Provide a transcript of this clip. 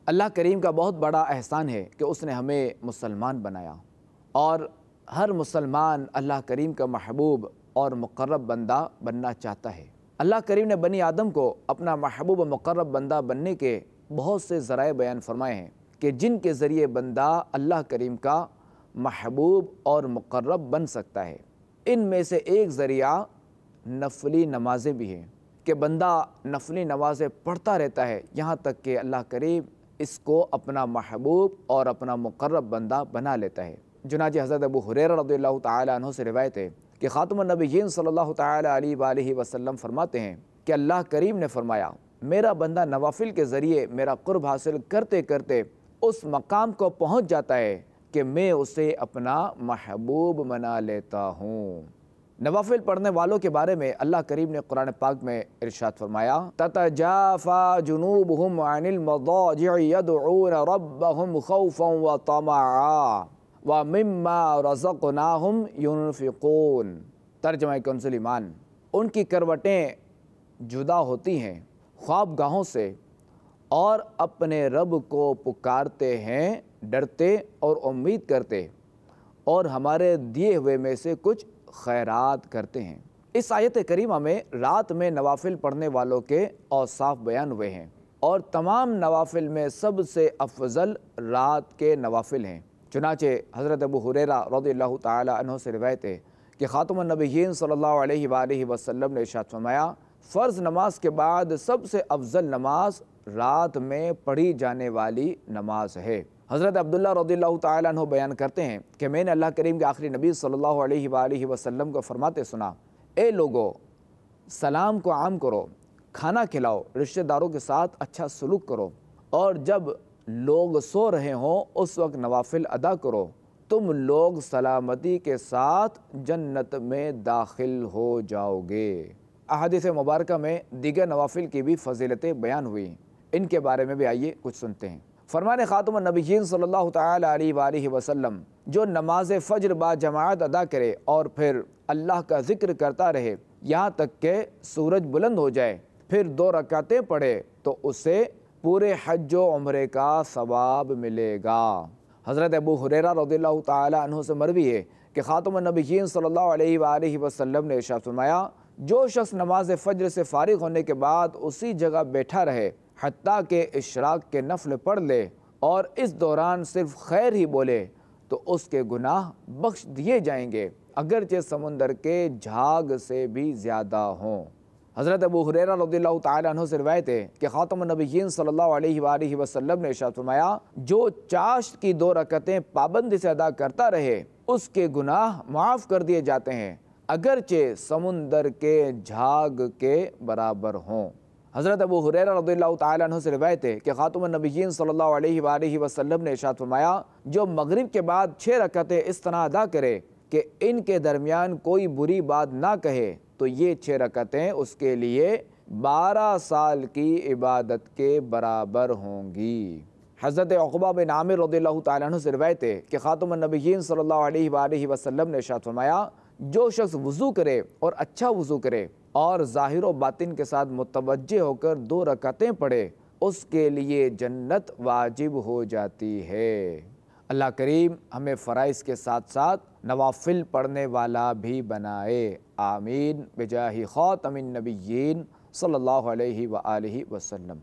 اللہ کریم کا بہت بڑا احسان ہے کہ اس نے ہمیں مسلمان بنایا، اور ہر مسلمان اللہ کریم کا محبوب اور مقرب بندہ بننا چاہتا ہے۔ اللہ کریم نے بنی آدم کو اپنا محبوب و مقرب بندہ بننے کے بہت سے ذرائع بیان فرمائے ہیں کہ جن کے ذریعے بندہ اللہ کریم کا محبوب اور مقرب بن سکتا ہے۔ ان میں سے ایک ذریعہ نفلی نمازیں بھی ہیں کہ بندہ نفلی نمازیں پڑھتا رہتا ہے یہاں تک کہ اللہ کریم اس کو اپنا محبوب اور اپنا مقرب بندہ بنا لیتا ہے۔ چنانچہ حضرت ابو ہریرہ رضی اللہ تعالیٰ عنہ سے روایت ہے کہ خاتم النبیین صلی اللہ تعالیٰ علیہ وآلہ وسلم فرماتے ہیں کہ اللہ کریم نے فرمایا، میرا بندہ نوافل کے ذریعے میرا قرب حاصل کرتے کرتے اس مقام کو پہنچ جاتا ہے کہ میں اسے اپنا محبوب بنا لیتا ہوں۔ نوافل پڑھنے والوں کے بارے میں اللہ کریم نے قرآن پاک میں ارشاد فرمایا، تَتَجَافَى جُنُوبُهُمْ عَنِ الْمَضَاجِعِ يَدْعُونَ رَبَّهُمْ خَوْفًا وَطَمَعًا وَمِمَّا رَزَقْنَاهُمْ يُنْفِقُونَ۔ ترجمہ کنزُ ایمان، ان کی کروٹیں جدا ہوتی ہیں خواب گاہوں سے اور اپنے رب کو پکارتے ہیں ڈرتے اور امید کرتے، اور ہمارے دیے ہوئے میں سے کچھ خیرات کرتے ہیں۔ اس آیت کریمہ میں رات میں نوافل پڑھنے والوں کے اوصاف بیان ہوئے ہیں، اور تمام نوافل میں سب سے افضل رات کے نوافل ہیں۔ چنانچہ حضرت ابو ہریرہ رضی اللہ تعالی عنہ سے روایت ہے کہ خاتم النبیین صلی اللہ علیہ وآلہ وسلم نے ارشاد فرمایا، فرض نماز کے بعد سب سے افضل نماز رات میں پڑھی جانے والی نماز ہے۔ حضرت عبداللہ رضی اللہ تعالیٰ عنہ بیان کرتے ہیں کہ میں نے اللہ کریم کے آخری نبی صلی اللہ علیہ وآلہ وسلم کو فرماتے سنا، اے لوگو، سلام کو عام کرو، کھانا کھلاؤ، رشتہ داروں کے ساتھ اچھا سلوک کرو، اور جب لوگ سو رہے ہوں اس وقت نوافل ادا کرو، تم لوگ سلامتی کے ساتھ جنت میں داخل ہو جاؤ گے۔ احادیث مبارکہ میں دیگر نوافل کی بھی فضیلتیں بیان ہوئی، ان کے بارے میں بھی آئیے کچھ سنتے ہیں۔ فرمان خاتم النبیین صلی اللہ تعالی علیہ وآلہ وسلم، جو نماز فجر با جماعت ادا کرے اور پھر اللہ کا ذکر کرتا رہے یہاں تک کہ سورج بلند ہو جائے، پھر 2 رکعتیں پڑھے تو اسے پورے حج و عمرے کا ثواب ملے گا۔ حضرت ابو ہریرہ رضی اللہ تعالی عنہ سے مروی ہے کہ خاتم النبیین صلی اللہ علیہ وآلہ وسلم نے ارشاد فرمایا، جو شخص نماز فجر سے فارغ ہونے کے بعد اسی جگہ بیٹھا رہے حتیٰ کہ اشراق کے نفل پڑھ لے اور اس دوران صرف خیر ہی بولے تو اس کے گناہ بخش دیے جائیں گے، اگرچہ سمندر کے جھاگ سے بھی زیادہ ہوں۔ حضرت ابو ہریرہ رضی اللہ تعالیٰ عنہ سے روایت ہے کہ خاتم النبیین صلی اللہ علیہ وآلہ وسلم نے ارشاد فرمایا، جو چاشت کی 2 رکعتیں پابندی سے ادا کرتا رہے اس کے گناہ معاف کر دیے جاتے ہیں، اگرچہ سمندر کے جھاگ کے برابر ہوں۔ حضرت ابو ہریرہ رضی اللہ تعالیٰ عنہ سے روایت ہے کہ خاتم النبیین صلی اللہ علیہ وآلہ وسلم نے ارشاد فرمایا، جو مغرب کے بعد 6 رکعتیں اس طرح ادا کرے کہ ان کے درمیان کوئی بری بات نہ کہے تو یہ 6 رکعتیں اس کے لیے 12 سال کی عبادت کے برابر ہوں گی۔ حضرت عقبہ بن عامر رضی اللہ تعالیٰ عنہ سے روایت ہے کہ خاتم النبیین صلی اللہ علیہ وآلہ وسلم نے ارشاد فرمایا، جو شخص وضو کرے اور اچھا وضو کرے اور ظاہر و باطن کے ساتھ متوجہ ہو کر 2 رکعتیں پڑھے اس کے لیے جنت واجب ہو جاتی ہے۔ اللہ کریم ہمیں فرائض کے ساتھ ساتھ نوافل پڑھنے والا بھی بنائے، آمین، بجاہ خاتم النبیین صلی اللہ علیہ وآلہ وسلم۔